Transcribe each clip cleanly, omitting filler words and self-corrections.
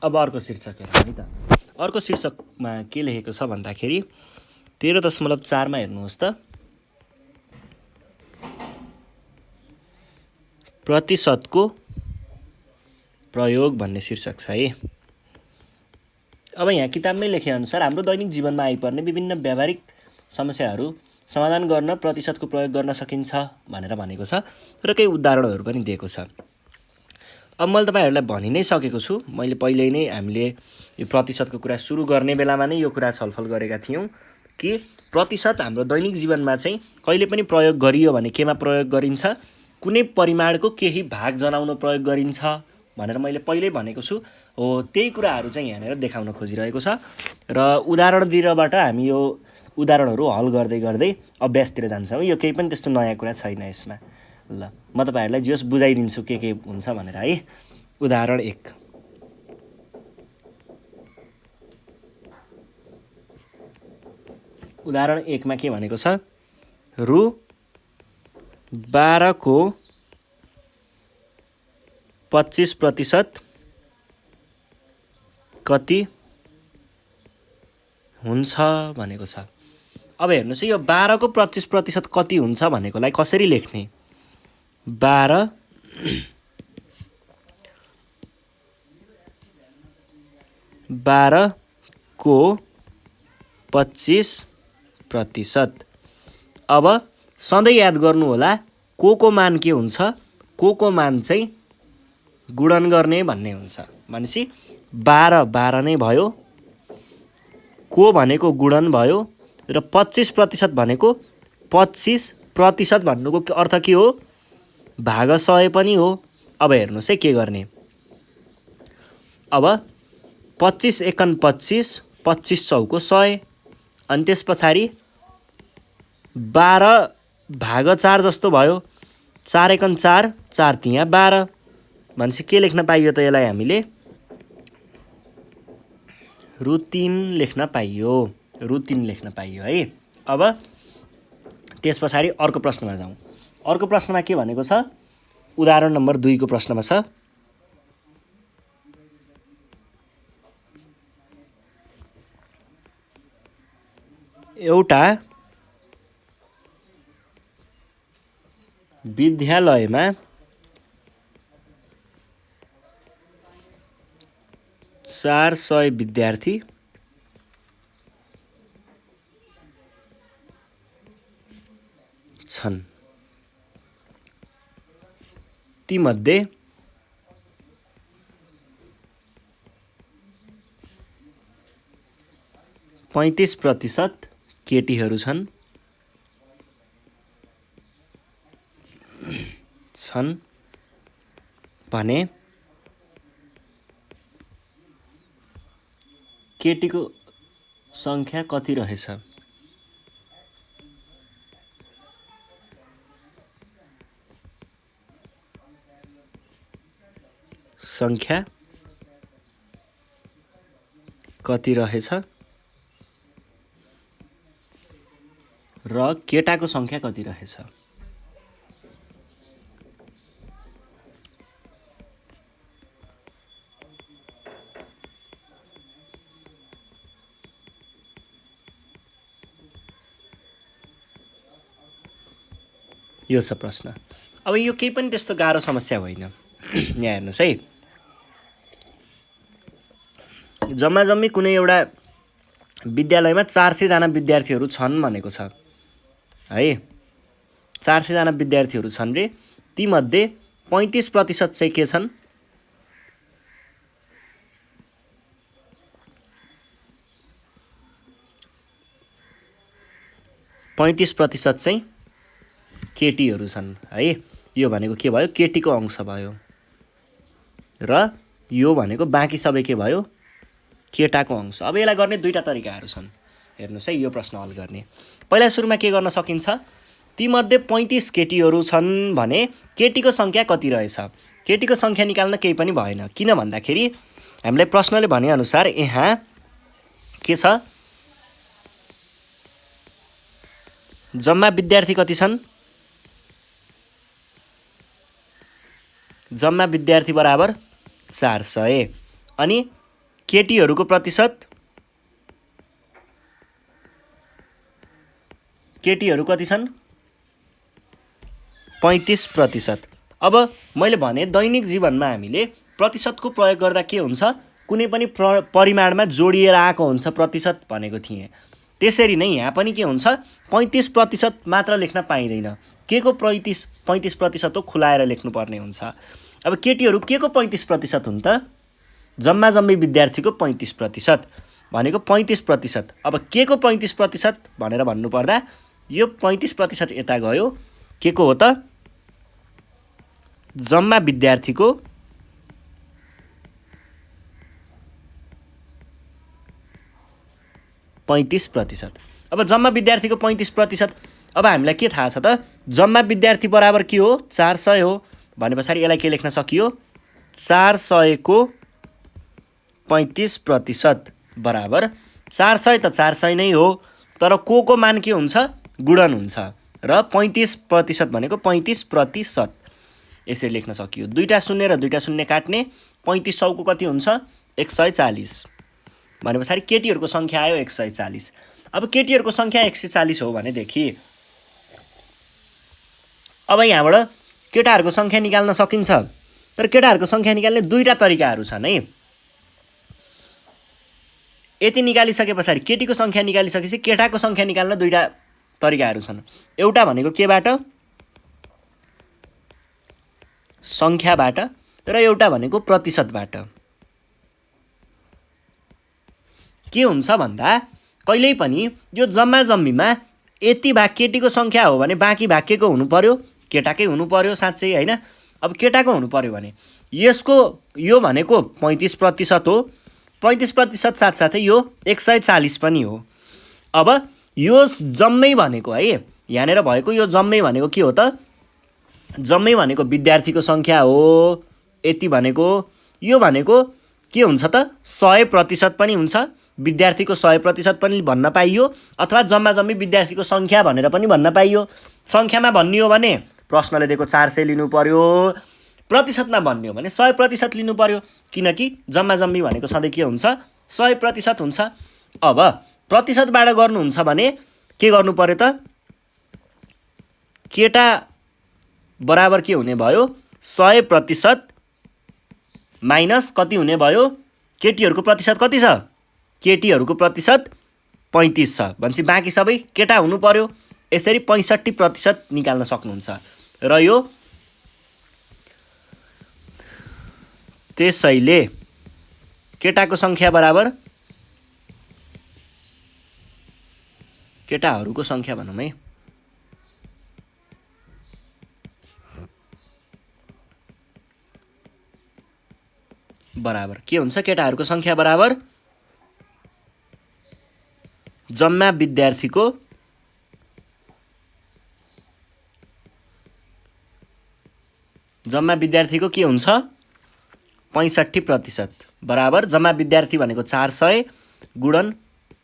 अब अर्को शीर्षक हेरौँ है त। अर्को शीर्षकमा के लेखेको छ भन्दाखेरि 13.4 मा हेर्नुहोस् त, प्रतिशतको प्रयोग भन्ने शीर्षक छ है। अब यहाँ किताबमै लेखे अनुसार हाम्रो दैनिक जीवनमा आइपर्ने विभिन्न व्यावहारिक समस्याहरू समाधान गर्न प्रतिशतको प्रयोग गर्न सकिन्छ भनेर भनेको छ र केही उदाहरणहरू पनि दिएको छ। अब मैले तपाईहरुलाई भनि नै सकेको छु, मैले पहिल्यै नै हामीले यो प्रतिशतको कुरा सुरु गर्ने बेलामा नै यो कुरा छलफल गरेका थियौं कि प्रतिशत हाम्रो दैनिक जीवनमा चाहिँ कहिले पनि प्रयोग गरियो भने केमा प्रयोग गरिन्छ, कुनै परिमाणको केही भाग जनाउन प्रयोग गरिन्छ भनेर मैले पहिल्यै भनेको छु। हो त्यही कुराहरू चाहिँ यहाँनिर देखाउन खोजिरहेको छ र उदाहरण दिनबाट हामी यो उदाहरणहरू हल गर्दै गर्दै अभ्यासतिर जान्छौँ। यो केही पनि त्यस्तो नयाँ कुरा छैन यसमा। ल म तपाईहरुलाई जस बुझाइदिन्छु के हुन्छ भनेर है। उदाहरण 1, उदाहरण 1 मा के भनेको छ, रु 12 को 25% कति हुन्छ भनेको छ। अब हेर्नुस् है, यो 12 को 25% कति हुन्छ भनेकोलाई कसरी लेख्ने? 12 को 25%। अब सधैँ याद गर्नु होला को मान के हुन्छ, को मान चाहिँ गुणन गर्ने भन्ने हुन्छ। भनेपछि 12 नै भयो, को भनेको गुणन भयो र 25% भनेको 25% भन्नुको अर्थ के हो? भाग 100 पनि हो। अब हेर्नुस् है के गर्ने। अब 25 एकान 25, 25 चौको 100 अनि त्यस पछाडि 12 भाग 4 जस्तो भयो। 4 एकान 4, 4 तिया 12 भनेपछि के लेख्न पाइयो त यसलाई हामीले? रु 3 लेख्न पाइयो। रु 3 लेख्न पाइयो है। अब त्यस पछाडि अर्को प्रश्नमा जाउँ। अर्को प्रश्नमा के भनेको छ? उदाहरण नम्बर 2 को प्रश्नमा छ, एउटा विद्यालयमा 400 विद्यार्थी छन्। तीमध्ये 35% केटीहरू छन् भने केटीको संख्या कति रहेछ? संख्या कति रहेछ र केटाको संख्या कति रहेछ? यो छ प्रश्न। अब यो केही पनि त्यस्तो गाह्रो समस्या होइन। यहाँ हेर्नुस् है, जम्मी कुनै एउटा विद्यालयमा 400 जना विद्यार्थीहरू छन् भनेको छ है। 400 जना विद्यार्थीहरू छन् रे। तीमध्ये 35% चाहिँ के छन्? 35% चाहिँ केटीहरू छन् है। यो भनेको के भयो? केटीको अंश भयो र यो भनेको बाँकी सबै के भयो? केटाको अंश। अब यसलाई गर्ने दुईटा तरिकाहरू छन्। हेर्नुस् है, यो प्रश्न हल गर्ने पहिला सुरुमा के गर्न सकिन्छ? तीमध्ये 35 केटीहरू छन् भने केटीको संख्या कति रहेछ? केटीको संख्या निकाल्न केही पनि भएन। किन भन्दाखेरि हामीलाई प्रश्नले भने अनुसार यहाँ के छ? जम्मा विद्यार्थी कति छन्? जम्मा विद्यार्थी बराबर 400 अनि केटीहरूको प्रतिशत, केटीहरू कति छन् 35%। अब मैले भने दैनिक जीवनमा हामीले प्रतिशतको प्रयोग गर्दा के हुन्छ, कुनै पनि परिमाणमा जोडिएर आएको हुन्छ प्रतिशत भनेको थिएँ। त्यसरी नै यहाँ पनि के हुन्छ 35% मात्र लेख्न पाइँदैन, के को 35% हो खुलाएर लेख्नुपर्ने हुन्छ। अब केटीहरू के को 35% हुन् त, जम्मा जम्मी विद्यार्थीको 35% भनेको 35%। अब के को 35% भनेर भन्नुपर्दा यो 35% यता गयो, के को हो त, जम्मा विद्यार्थीको 35%। अब जम्मा विद्यार्थीको 35%। अब हामीलाई के थाहा छ त, जम्मा विद्यार्थी बराबर के हो 400 हो भने पछाडि यसलाई के लेख्न सकियो, 400 को 35% बराबर 400 त 400 नै हो, तर को मान के हुन्छ गुणन हुन्छ र 35% भनेको 35%, यसरी लेख्न सकियो। दुईटा शून्य र दुईटा शून्य काट्ने, 3500 को कति हुन्छ 140 भने पछाडि केटीहरूको सङ्ख्या आयो 140। अब केटीहरूको सङ्ख्या 140 हो भनेदेखि अब यहाँबाट केटाहरूको सङ्ख्या निकाल्न सकिन्छ, तर केटाहरूको सङ्ख्या निकाल्ने दुईटा तरिकाहरू छन् है। यति निकालिसके पछाडि केटीको सङ्ख्या निकालिसकेपछि केटाको सङ्ख्या निकाल्न दुईटा तरिकाहरू छन्। एउटा भनेको केबाट, सङ्ख्याबाट, र एउटा भनेको प्रतिशतबाट। के हुन्छ भन्दा कहिल्यै पनि यो जम्मा जम्मीमा यति भाग केटीको सङ्ख्या हो भने बाँकी भाग के को हुनु पर्यो, केटाकै हुनु पर्यो साँच्चै हैन। अब केटाको हुनु पर्यो भने यसको यो भनेको 35% हो, 35% साथसाथै यो 140 पनि हो। अब यो जम्मै भनेको है, यहाँनिर भएको यो जम्मै भनेको के हो त, जम्मै भनेको विद्यार्थीको सङ्ख्या हो। यति भनेको यो भनेको के हुन्छ त 100% पनि हुन्छ, विद्यार्थीको 100% पनि भन्न पाइयो, अथवा जम्मा जम्मी विद्यार्थीको सङ्ख्या भनेर पनि भन्न पाइयो। सङ्ख्यामा भन्ने हो भने प्रश्नले दिएको 400 लिनु पर्यो, प्रतिशतमा भन्ने हो भने 100% लिनु पर्यो, किनकि जम्मा जम्मी भनेको सधैँ के हुन्छ 100% हुन्छ। अब प्रतिशतबाट गर्नुहुन्छ भने के गर्नु पर्यो त, केटा बराबर के हुने भयो 100% माइनस कति हुने भयो, केटीहरूको प्रतिशत कति छ, केटीहरूको प्रतिशत 35 छ भनेपछि बाँकी सबै केटा हुनु पर्यो। यसरी 65% निकाल्न सक्नुहुन्छ। र यो त्यसैले केटाको सङ्ख्या बराबर, केटाहरूको सङ्ख्या भनौँ है, बराबर के हुन्छ, केटाहरूको सङ्ख्या बराबर जम्मा विद्यार्थीको के हुन्छ 65% बराबर जम्मा विद्यार्थी भनेको 400 गुणन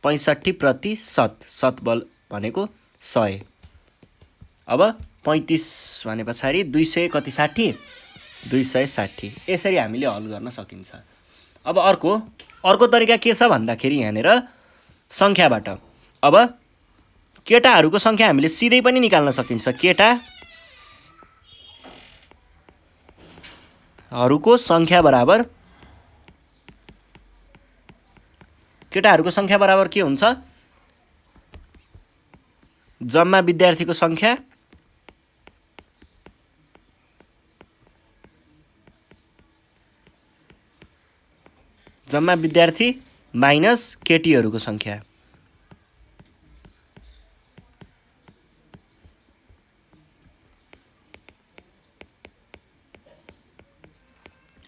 65%, शतबल भनेको 100। अब 35 भने पछाडि 200 कति 60, 260। यसरी हामीले हल गर्न सकिन्छ। अब अर्को तरिका के छ भन्दाखेरि यहाँनिर सङ्ख्याबाट। अब केटाहरूको सङ्ख्या हामीले सिधै पनि निकाल्न सकिन्छ, केटाहरूको सङ्ख्या बराबर, केटाहरूको सङ्ख्या बराबर के हुन्छ जम्मा विद्यार्थीको सङ्ख्या जम्मा विद्यार्थी माइनस केटीहरूको सङ्ख्या।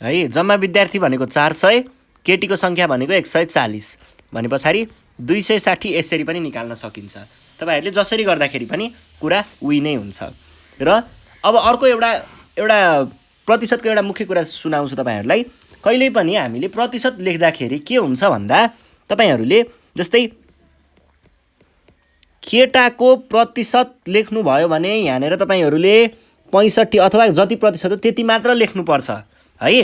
है जम्मा विद्यार्थी भनेको 400, केटीको सङ्ख्या भनेको 140 भने पछाडि 260 यसरी पनि निकाल्न सकिन्छ। तपाईहरुले जसरी गर्दाखेरि पनि कुरा उही नै हुन्छ। र अब अर्को एउटा प्रतिशतको एउटा मुख्य कुरा सुनाउँछु तपाईहरुलाई। कहिल्यै पनि हामीले प्रतिशत लेख्दाखेरि के हुन्छ भन्दा तपाईहरुले जस्तै केटाको प्रतिशत लेख्नु भयो भने यहाँनेर तपाईहरुले 65 अथवा जति प्रतिशत हो त्यति मात्र लेख्नु पर्छ है।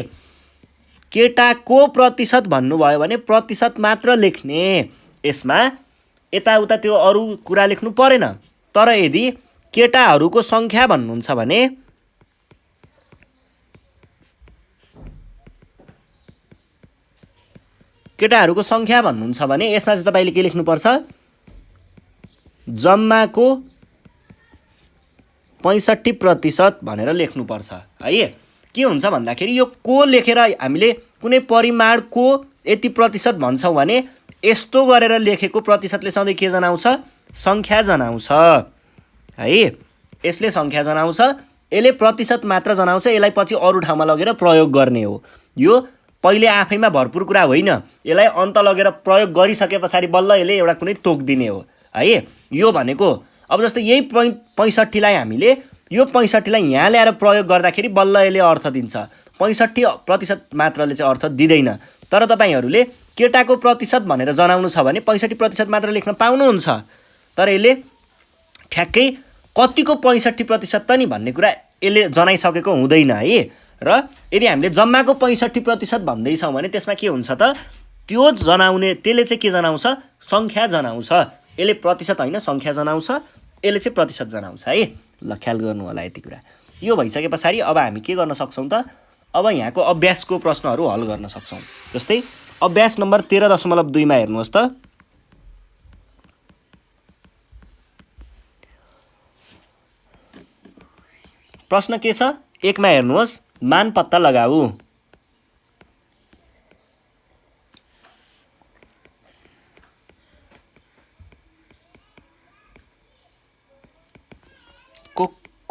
केटाको प्रतिशत भन्नुभयो भने प्रतिशत मात्र लेख्ने, यसमा यताउता त्यो अरू कुरा लेख्नु परेन। तर यदि केटाहरूको सङ्ख्या भन्नुहुन्छ भने केटाहरूको सङ्ख्या भन्नुहुन्छ भने यसमा चाहिँ तपाईँले के लेख्नुपर्छ, जम्माको 65% भनेर लेख्नुपर्छ है। के हुन्छ भन्दाखेरि यो को लेखेर हामीले कुनै परिमाणको यति प्रतिशत भन्छौँ भने यस्तो गरेर लेखेको प्रतिशतले सधैँ के जनाउँछ, सङ्ख्या जनाउँछ है। यसले सङ्ख्या जनाउँछ, यसले प्रतिशत मात्र जनाउँछ। यसलाई पछि अरू ठाउँमा लगेर प्रयोग गर्ने हो। यो पहिले आफैमा भरपुर कुरा होइन, यसलाई अन्त लगेर प्रयोग गरिसके पछाडि बल्ल यसले एउटा कुनै तोक दिने हो है। यो भनेको अब जस्तै यही 65लाई हामीले यो 65लाई यहाँ ल्याएर प्रयोग गर्दाखेरि बल्ल यसले अर्थ दिन्छ। 65% मात्रले चाहिँ अर्थ दिँदैन। तर तपाईँहरूले केटाको प्रतिशत भनेर जनाउनु छ भने 65% मात्र लेख्न पाउनुहुन्छ। तर यसले ठ्याक्कै कतिको 65% त नि भन्ने कुरा यसले जनाइसकेको हुँदैन है। र यदि हामीले जम्माको 65% भन्दैछौँ भने त्यसमा के हुन्छ त, त्यो जनाउने त्यसले चाहिँ के जनाउँछ, सङ्ख्या जनाउँछ। यसले प्रतिशत होइन सङ्ख्या जनाउँछ, यसले चाहिँ प्रतिशत जनाउँछ है। ल ख्याल गर्नु होला यति कुरा। यो भइसके पछाडि अब हामी के गर्न सक्छौँ त, अब यहाँको अभ्यासको प्रश्नहरू हल गर्न सक्छौँ। जस्तै अभ्यास नम्बर 13.2 मा हेर्नुहोस् त, प्रश्न के छ, 1 मा हेर्नुहोस्, मान पत्ता लगाऊ।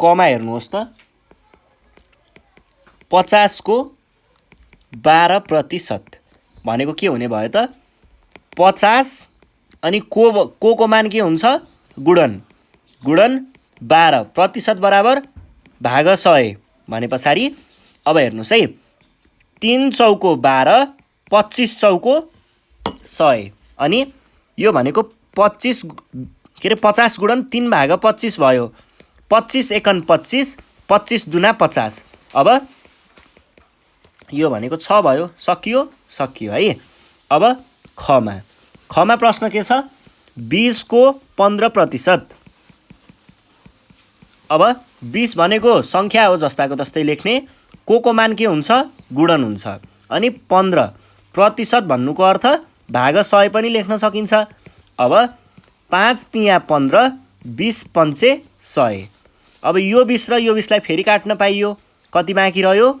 कमा हेर्नुहोस् त, 50 को 12% भनेको के हुने भयो त, 50 अनि को मान के हुन्छ, गुणन 12 प्रतिशत बराबर भाग 100 भने पछाडि अब हेर्नुहोस् है, 3 चौको 12, 25 चौको 100 अनि यो भनेको 50 गुणन 3 भाग 25 भयो। 25 एकन 25, 25 दुना 50। अब यो भनेको 6 भयो, सकियो है। अब खमा प्रश्न के छ, 20 को 15%। अब 20 भनेको सङ्ख्या हो, जस्ताको तस्तै लेख्ने। को मान के हुन्छ, गुणन हुन्छ। अनि 15% भन्नुको अर्थ भाग 100 पनि लेख्न सकिन्छ। अब 5 तिया 15, 20 पञ्चे 100। अब यो 20 र यो 20लाई फेरि काट्न पाइयो, कति बाँकी रह्यो,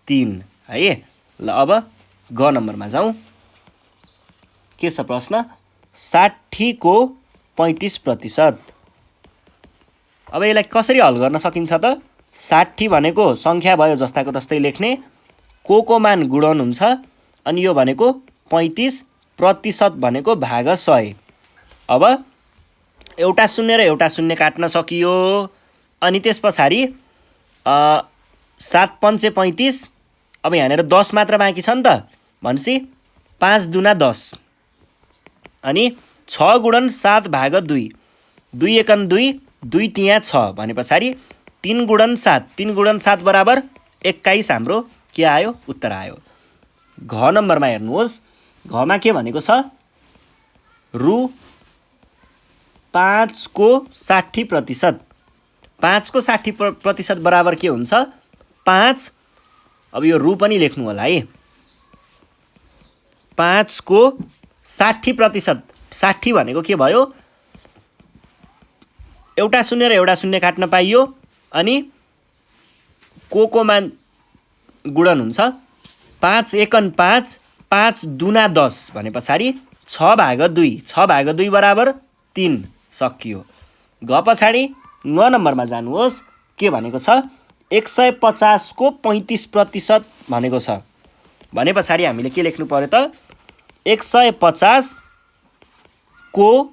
3 है। ल अब ग नम्बरमा जाउँ। के छ प्रश्न, 60 को 35%। अब यसलाई कसरी हल गर्न सकिन्छ त, 60 भनेको सङ्ख्या भयो, जस्ताको तस्तै लेख्ने। को मान गुणन हुन्छ अनि यो भनेको 35% भनेको भाग 100। अब एउटा शून्य र एउटा शून्य काट्न सकियो। अनि त्यस पछाडि 7 पञ्चे 35। अब यहाँनिर 10 मात्र बाँकी छ नि त, भनेपछि 5 दुना 10 अनि 6 गुणन 7 भाग 2, 2 एकन 2, 2 तिया 6 भने पछाडि 3 गुणन 7 बराबर 21 हाम्रो के आयो, उत्तर आयो। घ नम्बरमा हेर्नुहोस्, घमा के भनेको छ, रु 5 को 60%। 5 को 60% बराबर के हुन्छ, 5। अब यो रु पनि लेख्नु होला है। 5 को 60%, 60 भनेको के भयो, एउटा शून्य र एउटा शून्य काट्न पाइयो। अनि को मान गुणन हुन्छ, 5 एकन 5, 5 दुना 10 भने पछाडि 6 भाग 2 बराबर 3, सकियो। ग पछाडि ङ नम्बरमा जानुहोस्। के भनेको छ, 150 को 35% भनेको छ। भने पछाडि हामीले के लेख्नु पर्यो त, 150 को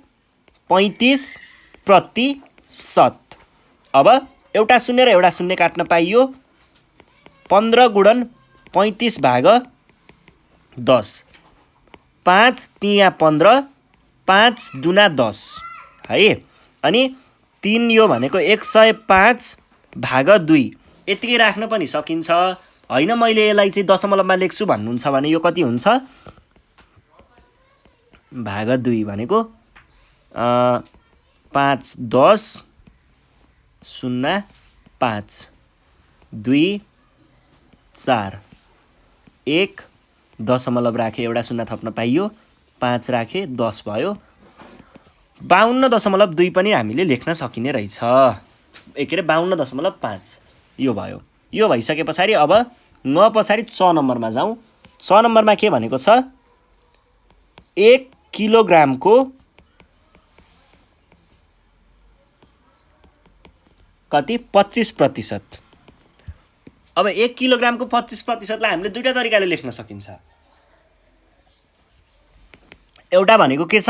35%। अब एउटा शून्य र एउटा शून्य काट्न पाइयो। 15 गुणन 35 भाग 10, 5 तिया 15, 5 दुना 10 है। अनि 3 यो भनेको 105 भाग 2 यतिकै राख्न पनि सकिन्छ। होइन मैले यसलाई चाहिँ दशमलवमा लेख्छु भन्नुहुन्छ भने यो कति हुन्छ भाग 2 भनेको 5 10 0 5 2 4 1 दशमलव राखे एउटा शून्य थप्न पाइयो 5 राखे 10 भयो 52.2 पनि हामीले लेख्न सकिने रहेछ के अरे 52.5 यो भयो यो भइसके पछाडि अब न पछाडि 6 नम्बरमा जाउँ 6 नम्बरमा के भनेको छ 1 किलोग्रामको कति 25%। अब 1 किलोग्रामको 25% लाई हामीले दुईटा तरिकाले लेख्न सकिन्छ एउटा भनेको के छ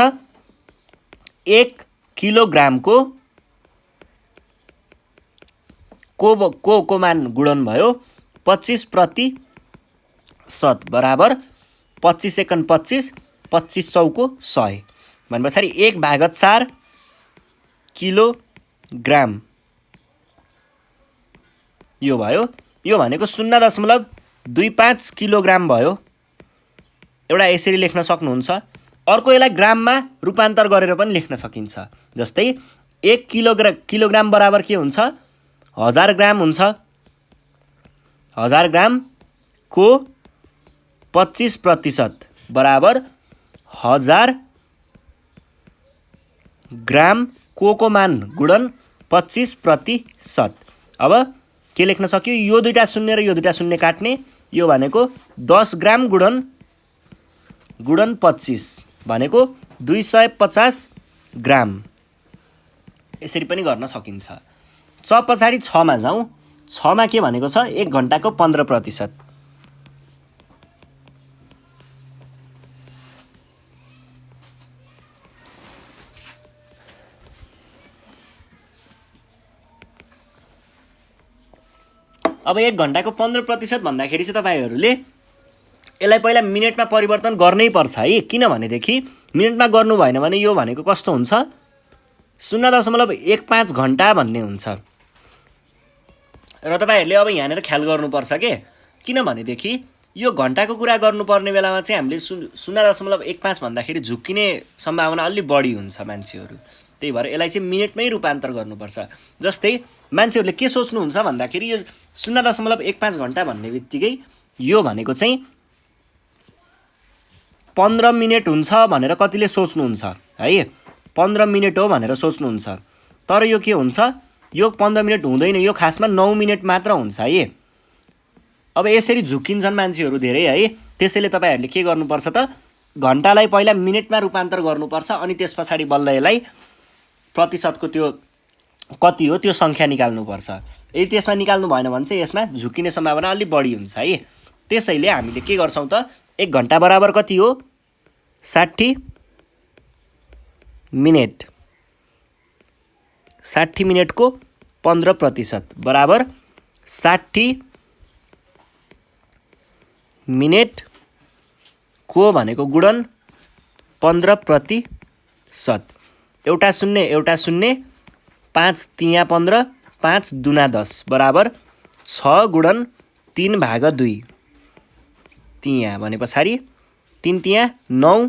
1 किलोग्रामको को मान गुणन भयो 25% बराबर 25 एकन 25 25 चौको 100 भने पछाडि 1/4 किलोग्राम यो भयो यो भनेको 0.25 किलोग्राम भयो एउटा यसरी लेख्न सक्नुहुन्छ अर्को यसलाई ग्राममा रूपान्तर गरेर पनि लेख्न सकिन्छ जस्तै 1 किलोग्राम बराबर के हुन्छ 1000 ग्राम हुन्छ 1000 ग्राम को 25% बराबर 1000 ग्राम को मान गुणन 25%। अब के लेख्न सक्यो यो दुईटा शून्य र यो दुईटा शून्य काट्ने यो भनेको 10 ग्राम गुणन 25 भनेको 250 ग्राम यसरी पनि गर्न सकिन्छ पछाडि 6 मा जाउँ 6 मा के भनेको छ 1 घण्टाको 15%। अब 1 घण्टाको 15% भन्दाखेरि चाहिँ तपाईहरुले यसलाई पहिला मिनेटमा परिवर्तन गर्नै पर्छ है किनभनेदेखि मिनेटमा गर्नु भएन भने यो भनेको कस्तो हुन्छ 0.15 घण्टा भन्ने हुन्छ र तपाईहरुले अब यहाँनेर ख्याल गर्नुपर्छ के किनभनेदेखि यो घण्टाको कुरा गर्नुपर्ने बेलामा चाहिँ हामीले 0.15 भन्दाखेरि झुक्किने सम्भावना अलि बढी हुन्छ मान्छेहरु त्यही भएर यसलाई चाहिँ मिनेटमै रूपान्तर गर्नुपर्छ जस्तै मान्छेहरुले के सोच्नुहुन्छ भन्दाखेरि यो 0.15 घण्टा भन्ने बित्तिकै यो भनेको चाहिँ 15 मिनेट हुन्छ भनेर कतिले सोच्नुहुन्छ है 15 मिनेट हो भनेर सोच्नुहुन्छ तर यो के हुन्छ यो 15 मिनेट हुँदैन यो खासमा 9 मिनेट मात्र हुन्छ है अब यसरी झुकिन्छन् मान्छेहरु धेरै है त्यसैले तपाईहरुले के गर्नुपर्छ त घण्टालाई पहिला मिनेटमा रूपान्तर गर्नुपर्छ अनि त्यसपछि बल्ल यसलाई प्रतिशतको त्यो कति हो त्यो संख्या निकाल्नुपर्छ यदि त्यसमा निकाल्नु भएन भने चाहिँ यसमा झुकिने सम्भावना अलि बढी हुन्छ है त्यसैले हामीले के गर्छौं त 1 घण्टा बराबर कति हो 60 मिनेट 60 मिनेटको 15% बराबर 60 मिनेट को भनेको गुणन 15%। एउटा शून्य 5 तिया 15 5 दुना 10 बराबर 6 गुणन 3/2 तिया भने पछाडी 3 तिया 9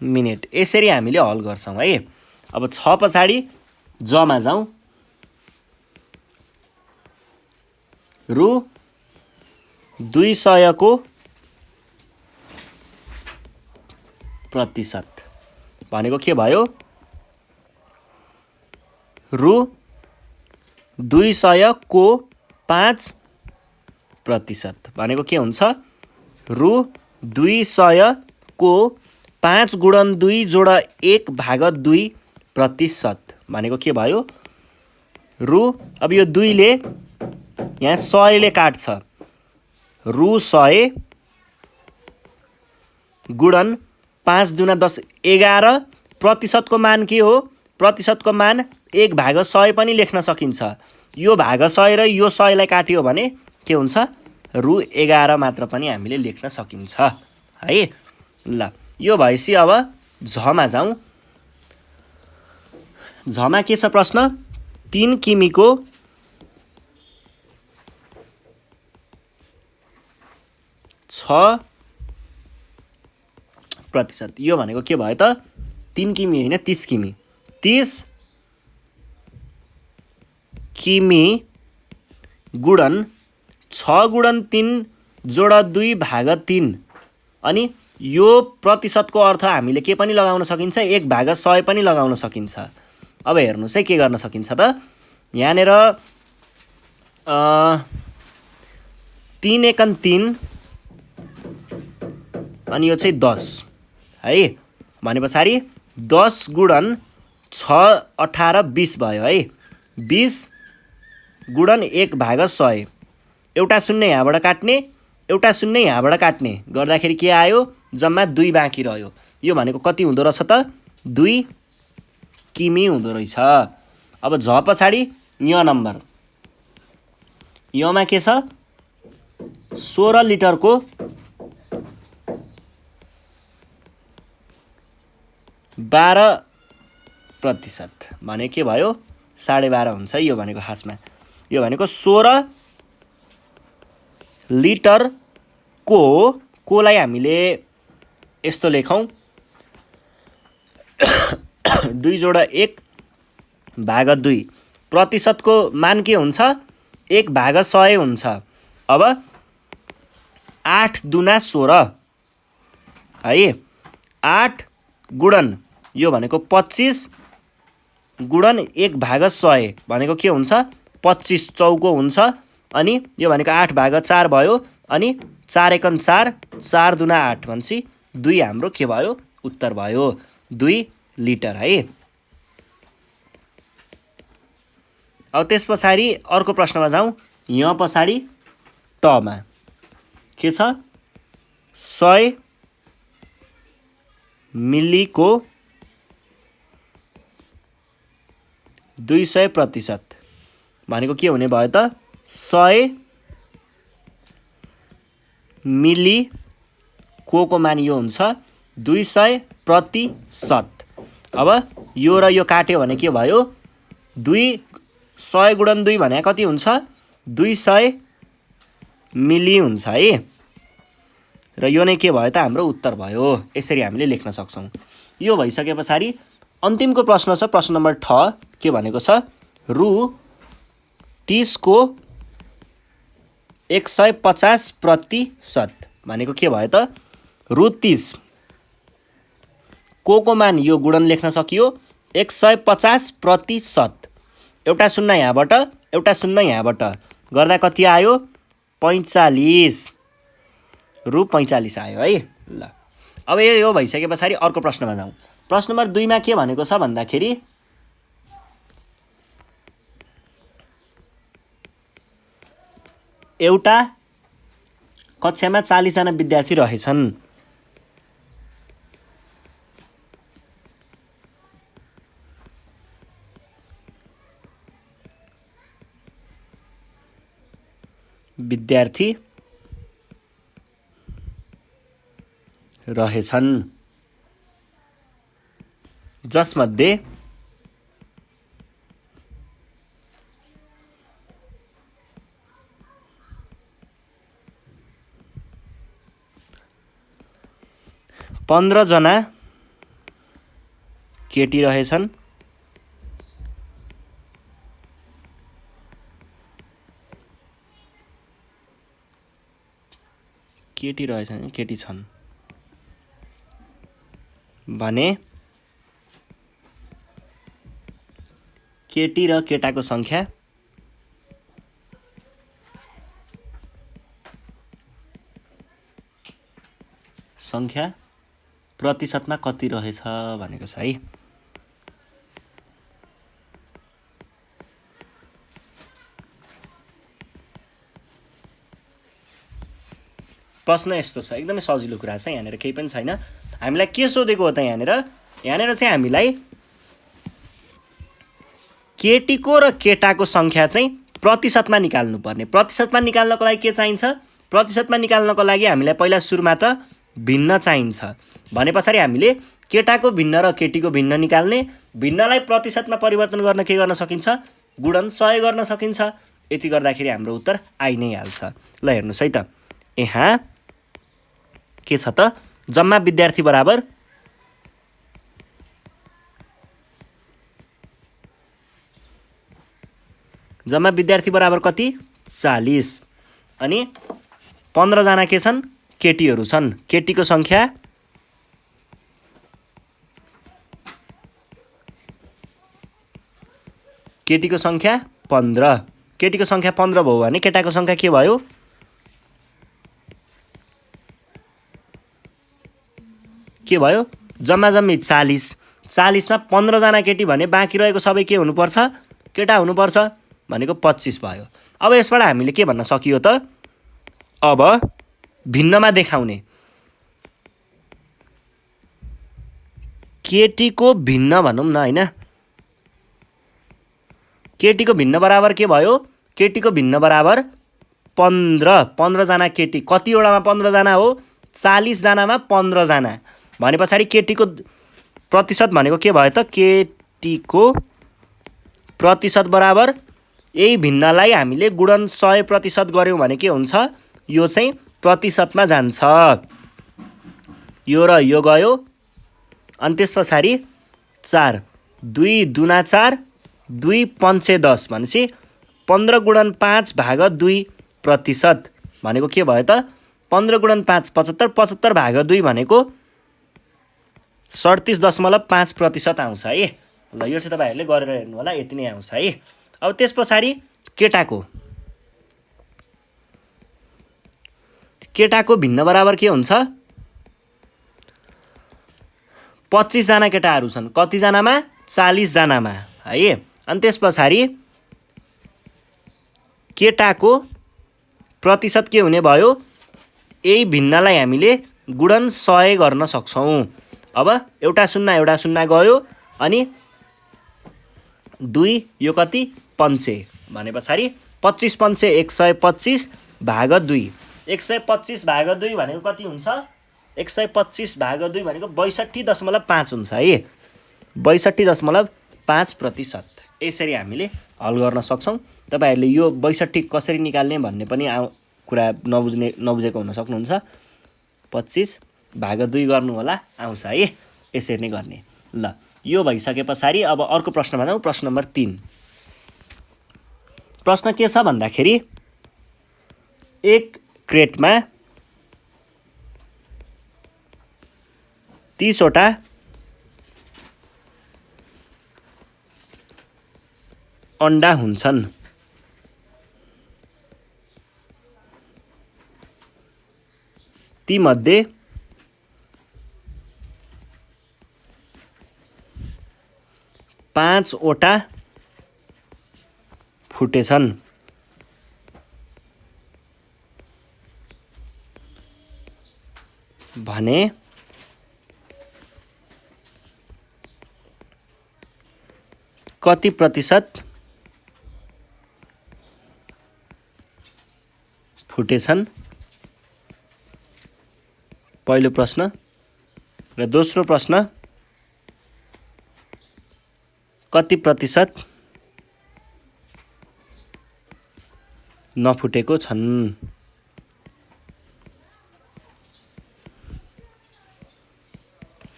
मिनेट यसरी हामीले हल गर्छौं है अब 6 पछाडी ज मा जाउँ रु 200 को प्रतिशत भनेको के भयो रु 200 को 5% भनेको के हुन्छ रु 200 को 5 गुणन 2 जोडा 1/2% भनेको के भयो रु अब यो 2 ले यहाँ 100 ले काट्छ रु 100 गुणन 5 दुना 10 11 प्रतिशतको मान के हो प्रतिशतको मान 1/100 पनि लेख्न सकिन्छ यो भाग 100 र यो 100 लाई काट्यो भने के हुन्छ रु 11 मात्र पनि हामीले लेख्न सकिन्छ है ल यो भएसी अब झमा जाउँ झमा के छ प्रश्न 3 किमीको 6%। यो भनेको के भयो त 3 किमी होइन 30 किमी। 30 किमी गुणन 6 गुणन 3 जोडा 2 भाग 3। अनि यो प्रतिशतको अर्थ हामीले के पनि लगाउन सकिन्छ, 1 भाग 100 पनि लगाउन सकिन्छ। अब हेर्नुहोस् है के गर्न सकिन्छ त। यहाँनिर 3 एकन 3 अनि यो चाहिँ 10 है। भने पछाडि 10 गुणन 6 18 20 भयो है। 20 गुणन 1 भाग 100। एउटा शून्य यहाँबाट काट्ने, एउटा शून्य यहाँबाट काट्ने गर्दाखेरि के आयो, जम्मा 2 बाँकी रह्यो। यो भनेको कति हुँदो रहेछ त 2 किमी हुँदो रहेछ। अब झ पछाडि य नम्बर, यमा के छ 16 लिटरको 12% भने के भयो 12.5 हुन्छ। यो भनेको खासमा यो भनेको 16 लिटरको कोलाई हामीले यस्तो लेखौँ 2 जोडा 1 भाग 2। प्रतिशतको मान के हुन्छ 1 भाग 100 हुन्छ। अब 8 दुना 16 है। 8 गुणन यो भनेको 25 गुणन 1 भाग 100 भनेको के हुन्छ 25 चौको हुन्छ। अनि यो भनेको 8 भाग 4 भयो। अनि 4 एकन 4, 4 दुना 8 भनेपछि 2 हाम्रो के भयो उत्तर भयो 2 लिटर है। अब त्यस पछाडि अर्को प्रश्नमा जाउँ। यहाँ पछाडि टमा के छ 100 मिलीको 200% भनेको के हुने भयो त 100 मिली को मान यो हुन्छ 200%। अब यो र यो काट्यो भने के भयो 100 गुणन 2 भने कति हुन्छ 200 मिली हुन्छ है। र यो नै के भयो त हाम्रो उत्तर भयो। यसरी हामीले लेख्न सक्छौँ। यो भइसके पछाडि अन्तिमको प्रश्न छ प्रश्न नम्बर 6 के भनेको छ रु 30 को 150% भनेको के भयो त रु 30 को मान यो गुणन लेख्न सकियो 150%। एउटा शून्य यहाँबाट एउटा शून्य यहाँबाट गर्दा कति आयो 45 रु 45 आयो है। ल अब यो भइसके पछाडि अर्को प्रश्नमा जाउँ। प्रश्न नम्बर 2 मा के भनेको छ भन्दाखेरि एउटा कक्षामा 40 जना विद्यार्थी रहेछन्। जसमध्ये 15 जना केटी रहेछन्। केटी छन् भने केटी र केटाको संख्या प्रतिशतमा कति रहेछ भनेको छ है। प्रश्न यस्तो छ एकदमै सजिलो कुरा छ। यहाँनिर केही पनि छैन। हामीलाई के सोधेको हो त यहाँनिर चाहिँ हामीलाई केटीको र केटाको संख्या चाहिँ प्रतिशतमा निकाल्नु पर्ने। प्रतिशतमा निकाल्नको लागि के चाहिन्छ प्रतिशतमा निकाल्नको लागि हामीलाई पहिला सुरुमा त भिन्न चाहिन्छ। भने पछाडि हामीले केटाको भिन्न र केटीको भिन्न निकाल्ने। भिन्नलाई प्रतिशतमा परिवर्तन गर्न के गर्न सकिन्छ गुणन 100 गर्न सकिन्छ। यति गर्दाखेरि हाम्रो उत्तर आइ नै हाल्छ। ल हेर्नुस् है त यहाँ के छ त जम्मा विद्यार्थी बराबर कति 40 अनि 15 जना के छन् केटीहरू छन् केटीको संख्या केटीको संख्या 15 केटीको संख्या 15 भयो भने केटाको संख्या के भयो जम्मा जम्मी 40 मा 15 जना केटी भने बाँकी रहेको सबै के हुनुपर्छ केटा हुनुपर्छ भनेको 25 भयो। अब यसबाट हामीले के भन्न सकियो त अब भिन्नमा देखाउने केटीको भिन्न भनौं न हैन केटीको भिन्न बराबर के भयो केटीको भिन्न बराबर 15 जना केटी कति वटामा 15 जना हो 40 जनामा 15 जना भनेपछि केटीको प्रतिशत भनेको के भयो त केटीको प्रतिशत बराबर यही भिन्नलाई हामीले गुणन 100% गर्यौं भने के हुन्छ यो चाहिँ प्रतिशतमा जान्छ यो र यो गयो अनि त्यसपछि 4 2 दुना 4 2 5 10 भनेपछि 15 गुणन 5 भाग 2% भनेको के भयो त 15 गुणन 5 75 75 भाग 2 भनेको 37.5% आउँछ है ल यो चाहिँ तपाईहरुले गरेर हेर्नु होला यति नै आउँछ है। अब त्यसपछि केटाको भिन्न बराबर के हुन्छ 25 जना केटाहरू छन् कति जनामा 40 जनामा है अनि त्यसपछि केटाको प्रतिशत के हुने भयो यही भिन्नलाई हामीले गुणन 100 गर्न सक्छौं। अब एउटा शून्य गयो अनि 2 यो कति 5 भनेपछि 25 5 125 भाग 2 125 भाग 2 भनेको कति हुन्छ 125 भाग 2 भनेको 62.5 हुन्छ है 62.5%। यसरी हामीले हल गर्न सक्छौं। तपाईहरुले यो 62 कसरी निकाल्ने भन्ने पनि कुरा नबुझेको हुन सक्नुहुन्छ 25 भाग 2 गर्नु होला आउँछ है यसरी नै गर्ने। ल यो भइसकेपछि अब अर्को प्रश्नमा जाउँ प्रश्न नम्बर 3 प्रश्न के छ भन्दाखेरि एक क्रेटमा 30 वटा अन्डा हुन्छन् ती मध्ये 5 वटा फुटेछन् भने कति प्रतिशत फुटेछन् पहिलो प्रश्न र दोस्रो प्रश्न कति प्रतिशत नफुटेको छन्।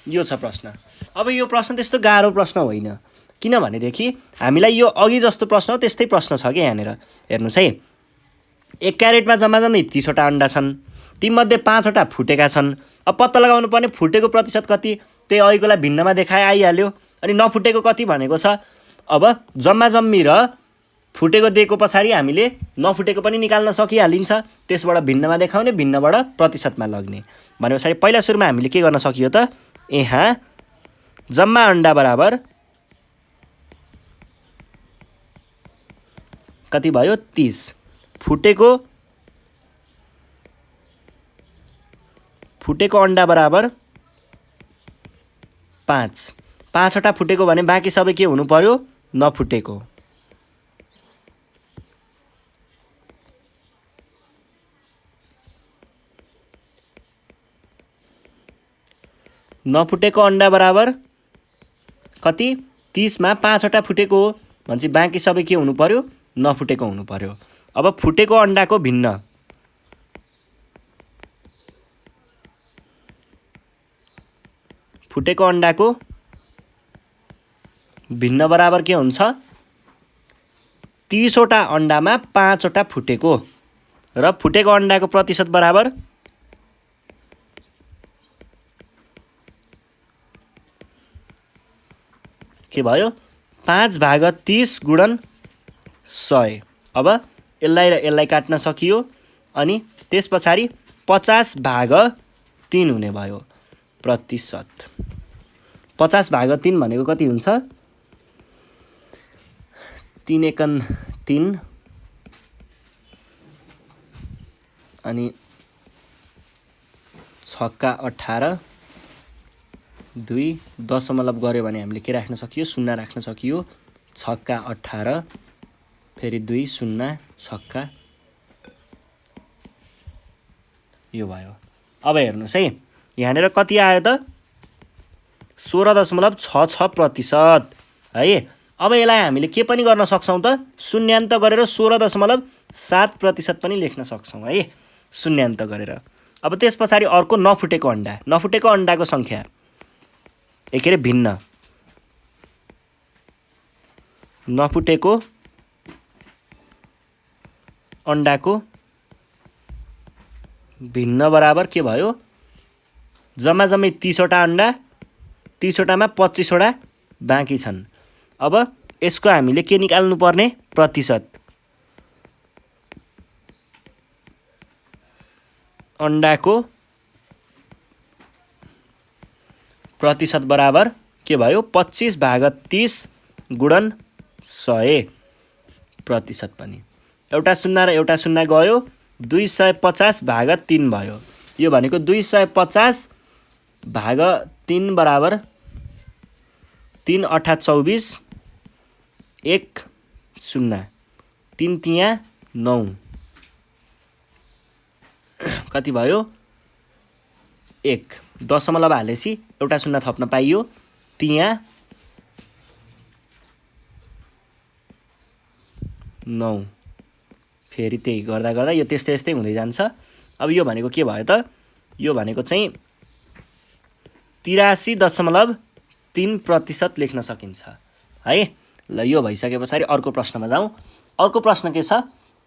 यो छ प्रश्न। अब यो प्रश्न त्यस्तो गाह्रो प्रश्न होइन किनभनेदेखि हामीलाई यो अघि जस्तो प्रश्न हो त्यस्तै प्रश्न छ के यहाँनिर हेर्नुस् है एक क्यारेटमा जम्मा 30 वटा अन्डा छन् तीमध्ये 5 वटा फुटेका छन्। अब पत्ता लगाउनु पर्ने फुटेको प्रतिशत कति त्यही अघिकोलाई भिन्नमा देखाए आइहाल्यो अनि नफुटेको कति भनेको छ। अब जम्मा जम्मी र फुटेको दिएको पछाडि हामीले नफुटेको पनि निकाल्न सकिहालिन्छ त्यसबाट भिन्नमा देखाउने भिन्नबाट प्रतिशतमा लग्ने भनेपछि पहिला सुरुमा हामीले के गर्न सकियो त यहाँ जम्मा अन्डा बराबर कति भयो 30 फुटेको अन्डा बराबर 5 वटा फुटेको भने बाँकी सबै के हुनु पर्यो नफुटेको अन्डा बराबर कति 30 मा 5 वटा फुटेको हो भनेपछि बाँकी सबै के हुनु पर्यो नफुटेको हुनु पर्यो। अब फुटेको अन्डाको भिन्न फुटेको अन्डाको भिन्न बराबर के हुन्छ 30 वटा अन्डामा 5 वटा फुटेको र फुटेको अन्डाको प्रतिशत बराबर के भयो 5/30 गुणन 100। अब यसलाई र यसलाई काट्न सकियो अनि त्यस पछाडि 50/3 हुने भयो प्रतिशत। 50/3 भनेको कति हुन्छ 3 एकन 3 अनि 6 18 2 दशमलव गर्यो भने हामीले के राख्न सकियो 0 राख्न सकियो 6 18 फेरि 2 0 6 यो भयो। अब हेर्नुस् है यहाँनिर कति आयो त 16.66% है। अब यसलाई हामीले के पनि गर्न सक्छौं त शून्यान्त गरेर 16.7% पनि लेख्न सक्छौं है शून्यान्त गरेर। अब त्यस पछाडि अर्को नफुटेको अन्डा नफुटेको अन्डाको संख्या के रे भिन्न नफुटेको अन्डाको भिन्न बराबर के भयो जम्मा जम्मै 30 वटा अन्डा 30 वटामा 25 वटा बाँकी छन्। अब यसको हामीले के निकाल्नु पर्ने प्रतिशत अन्डाको प्रतिशत बराबर के भयो 25/30 गुणन 100% पनि एउटा 0 र एउटा 0 गयो 250/3 भयो। यो भनेको 250/3 बराबर 3 8 24 1 0 3 तिया 9 कति भयो 1 दशमलव हालेसी एउटा 0 थप्न पाइयो तिया 9 फेरि त्यही गर्दा गर्दा यो त्यस्तै त्यस्तै हुँदै जान्छ। अब यो भनेको के भयो त यो भनेको चाहिँ 83.3% लेख्न सकिन्छ है। ल यो भइसके पछाडि अर्को प्रश्नमा जाउँ। अर्को प्रश्न के छ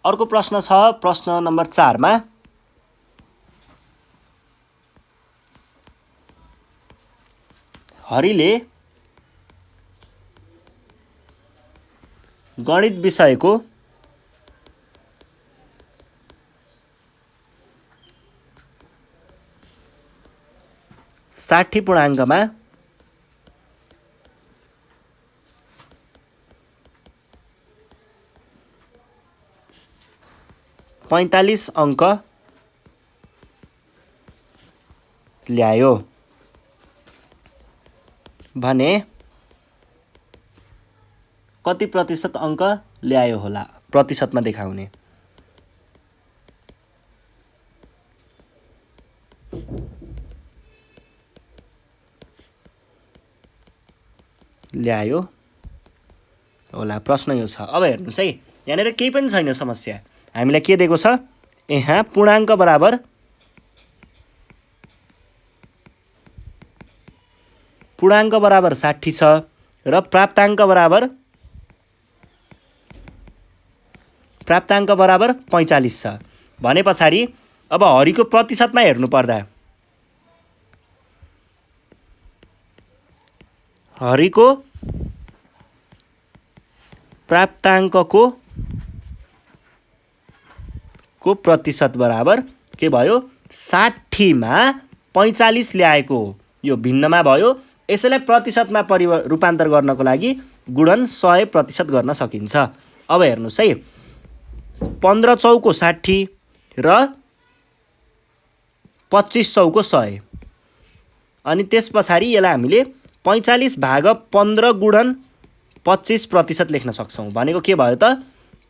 अर्को प्रश्न छ प्रश्न नम्बर 4 मा हरिले गणित विषयको साठी पूर्णाङ्कमा 45 अङ्क ल्यायो भने कति प्रतिशत अङ्क ल्यायो होला प्रतिशतमा देखाउने। ल्यायो होला प्रश्न यो छ। अब हेर्नुस् है यहाँनिर केही पनि छैन समस्या हामीलाई के दिएको छ यहाँ पूर्णाङ्क बराबर पूर्णाङ्क बराबर 60 छ र प्राप्ताङ्क बराबर 45 छ भने पछाडि अब हरिको प्रतिशतमा हेर्नु पर्दा हरिको प्राप्ताङ्कको प्रतिशत बराबर के भयो 60 मा 45 ल्याएको यो भिन्नमा भयो। यसैलाई प्रतिशतमा रूपान्तर गर्नको लागि गुणन 100% गर्न सकिन्छ। अब हेर्नुस् है 15 चौको 60 र 25 चौको 100 अनि त्यस पछाडि यसलाई हामीले 45/15 गुणन 25% लेख्न सक्छौं भनेको के भयो त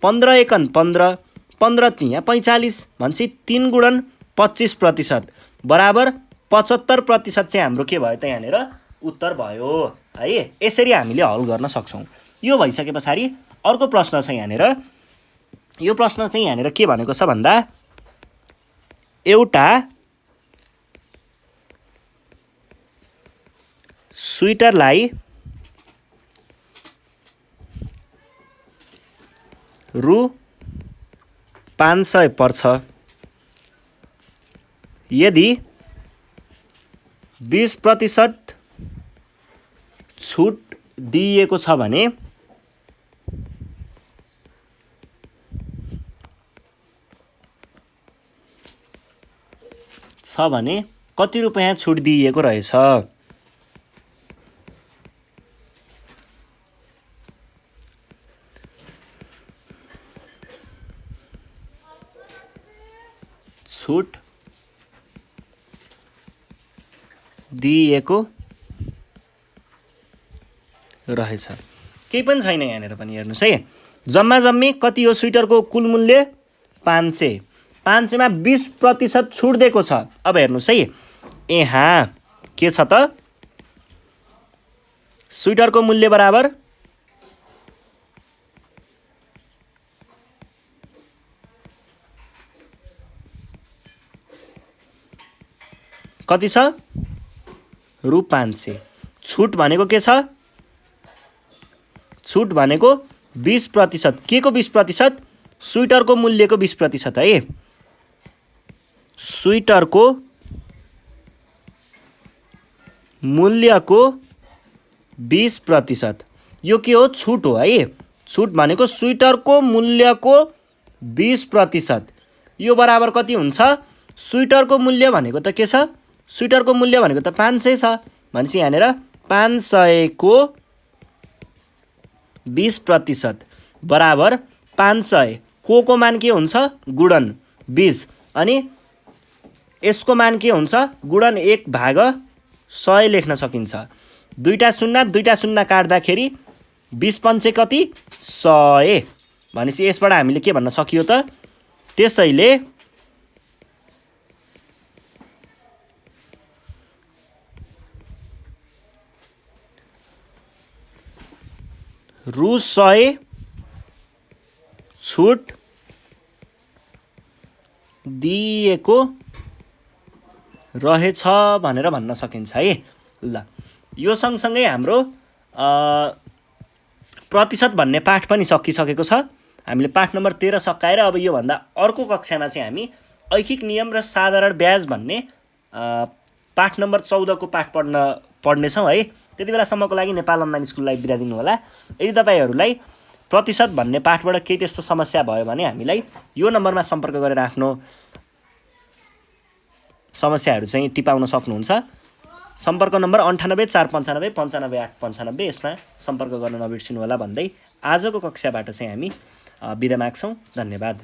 15 एकन 15 15 तिया 45 भन्छ 3 गुणन 25% बराबर 75% चाहिँ हाम्रो के भयो त यहाँनिर उत्तर भयो है। यसरी हामीले हल गर्न सक्छौं। यो भइसके पछाडि अर्को प्रश्न छ यहाँनिर यो प्रश्न चाहिँ यहाँनिर के भनेको छ भन्दा एउटा स्वेटरलाई रु 500 पर्छ। यदि 20% छुट दिइएको छ भने कति रुपैयाँ छुट दिइएको रहेछ? छुट दिइएको रहेछ। केही पनि छैन यहाँनिर पनि हेर्नुहोस् है। जम्मा जम्मी कति हो स्वेटरको कुल मूल्य? 500। 500 मा 20% छुट दिएको छ। अब हेर्नुहोस् है, यहाँ के छ त? स्वेटरको मूल्य बराबर कति छ? रु 500। छुट भनेको के छ? छुट भनेको 20%। के को 20%? स्वेटरको मूल्यको 20% है। स्वेटरको मूल्यको 20%। यो के हो? छुट हो है। छुट भनेको स्वेटरको मूल्यको 20%। यो बराबर कति हुन्छ? स्वेटरको मूल्य भनेको त के छ? स्वेटरको मूल्य भनेको त 500 छ। भनेपछि यहाँनिर 500 को 20% बराबर 500 को मान के हुन्छ? गुणन 20। अनि यसको मान के हुन्छ? गुणन 1/100 लेख्न सकिन्छ। दुईटा शून्य काट्दाखेरि 20 पंचे कति? 100। भनेपछि यसबाट हामीले के भन्न सकियो त? त्यसैले रु 100 छुट दिएको रहेछ भनेर भन्न सकिन्छ है। ल, यो सँगसँगै हाम्रो प्रतिशत भन्ने पाठ पनि सकिसकेको छ। हामीले पाठ नम्बर 13 सकाएर अब यो भन्दा अर्को कक्षामा चाहिँ हामी ऐखिक नियम र साधारण ब्याज भन्ने पाठ नम्बर 14 को पाठ पढ्नेछौँ है। त्यति बेलासम्मको लागि नेपाल अनलाइन स्कुललाई बिदा दिनु होला। यदि तपाईहरूलाई प्रतिशत भन्ने पाठबाट केही त्यस्तो समस्या भयो भने हामीलाई यो नम्बरमा सम्पर्क गरेर आफ्नो समस्याहरू चाहिँ टिपाउन सक्नुहुन्छ। सम्पर्क नम्बर 9849595895। यसमा सम्पर्क गर्न नबिर्सिनु होला भन्दै आजको कक्षाबाट चाहिँ हामी बिदा माग्छौँ। धन्यवाद।